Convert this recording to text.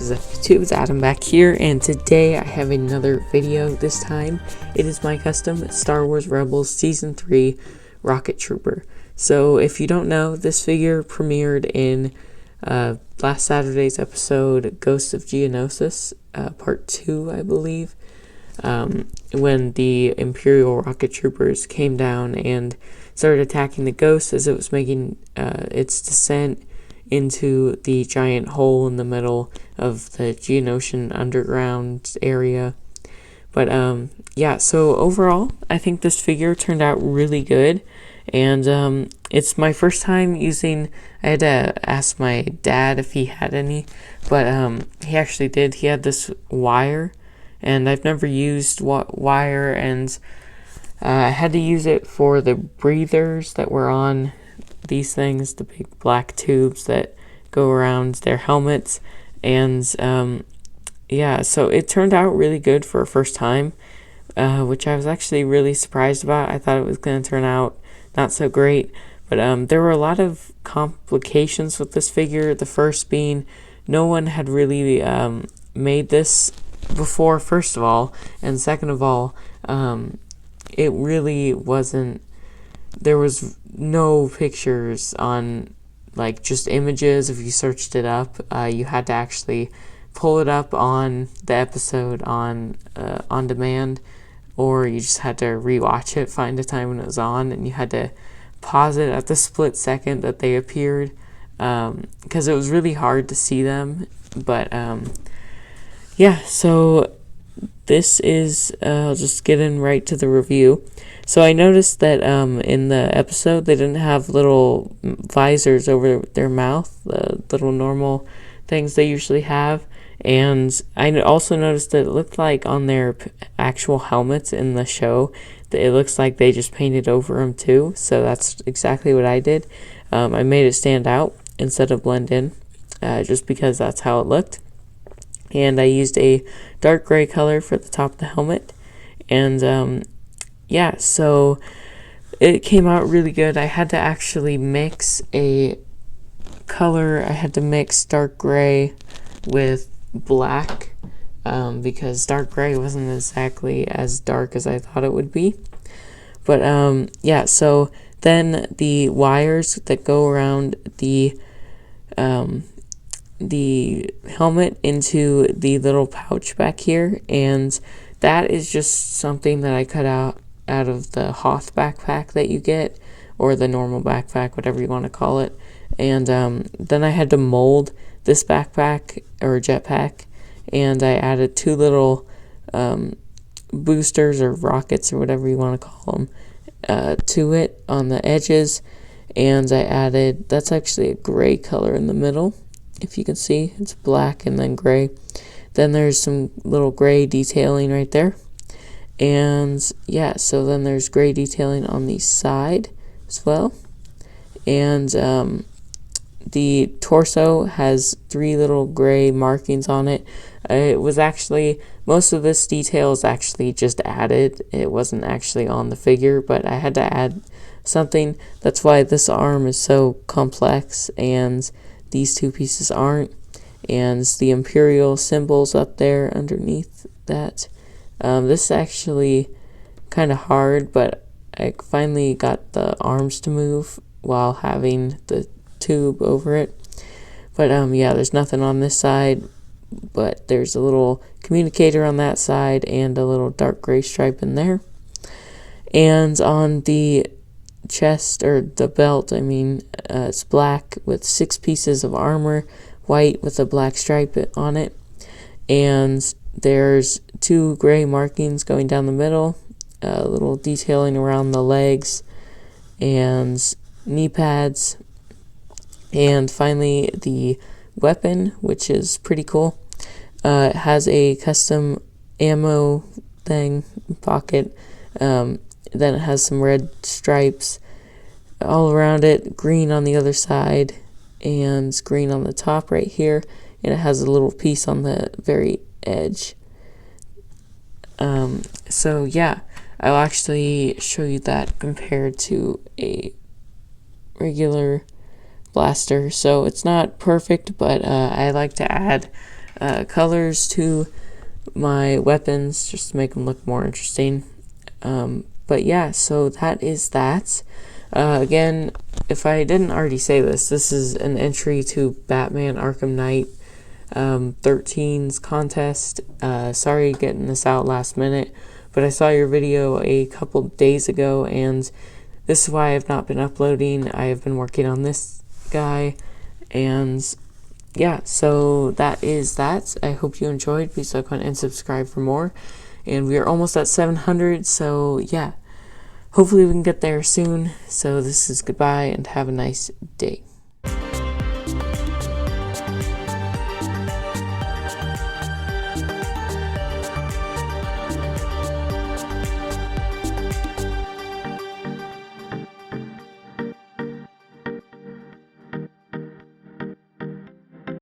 What is up YouTube, it's Adam back here, and today I have another video. This time it is my custom Star Wars Rebels Season 3 Rocketrooper. So if you don't know, this figure premiered in last Saturday's episode Ghost of Geonosis, part 2 I believe, when the Imperial Rocketroopers came down and started attacking the Ghost as it was making its descent into the giant hole in the middle of the Geonosian underground area. But yeah, so overall I think this figure turned out really good, and it's my first time using. I had to ask my dad if he had any, but he actually did. He had this wire, and I've never used wire, and I had to use it for the breathers that were on these things, the big black tubes that go around their helmets, and yeah, so it turned out really good for a first time, which I was actually really surprised about. I thought it was going to turn out not so great, but there were a lot of complications with this figure. The first being, no one had really made this before, first of all, and second of all, it really wasn't. There was no pictures on, like, just images. If you searched it up, you had to actually pull it up on the episode on demand, or you just had to rewatch it, find a time when it was on, and you had to pause it at the split second that they appeared, because it was really hard to see them. But yeah, so this is, I'll just get in right to the review. So I noticed that in the episode they didn't have little visors over their mouth, the little normal things they usually have. And I also noticed that it looked like on their actual helmets in the show, that it looks like they just painted over them too. So that's exactly what I did. I made it stand out instead of blend in, just because that's how it looked. And I used a dark gray color for the top of the helmet, and yeah, so it came out really good. I had to actually mix a color. I had to mix dark gray with black, because dark gray wasn't exactly as dark as I thought it would be. But yeah, so then the wires that go around the helmet into the little pouch back here, and that is just something that I cut out of the Hoth backpack that you get, or the normal backpack, whatever you want to call it. And then I had to mold this backpack, or jetpack, and I added two little boosters or rockets or whatever you want to call them to it on the edges. And I added, that's actually a gray color in the middle. If you can see, it's black and then gray. Then there's some little gray detailing right there. And yeah, so then there's gray detailing on the side as well. And the torso has three little gray markings on it. It was actually, most of this detail is actually just added. It wasn't actually on the figure, but I had to add something. That's why this arm is so complex and these two pieces aren't. And the Imperial symbols up there underneath that. This is actually kind of hard, but I finally got the arms to move while having the tube over it. But yeah, there's nothing on this side, but there's a little communicator on that side and a little dark gray stripe in there. And on the chest, or the belt, I mean, it's black with 6 pieces of armor, white with a black stripe on it, and there's 2 gray markings going down the middle, a little detailing around the legs and knee pads, and finally the weapon, which is pretty cool. It has a custom ammo thing pocket. Then it has some red stripes all around it, green on the other side, and green on the top right here, and it has a little piece on the very edge. So yeah, I'll actually show you that compared to a regular blaster. So it's not perfect, but I like to add colors to my weapons just to make them look more interesting. But yeah, so that is that. Again, if I didn't already say this, this is an entry to Batman Arkham Knight 13's contest. Sorry getting this out last minute, but I saw your video a couple days ago, and this is why I've not been uploading. I have been working on this guy, and yeah, so that is that. I hope you enjoyed. Please like, comment, and subscribe for more. And we are almost at 700, so yeah, hopefully we can get there soon. So this is goodbye, and have a nice day.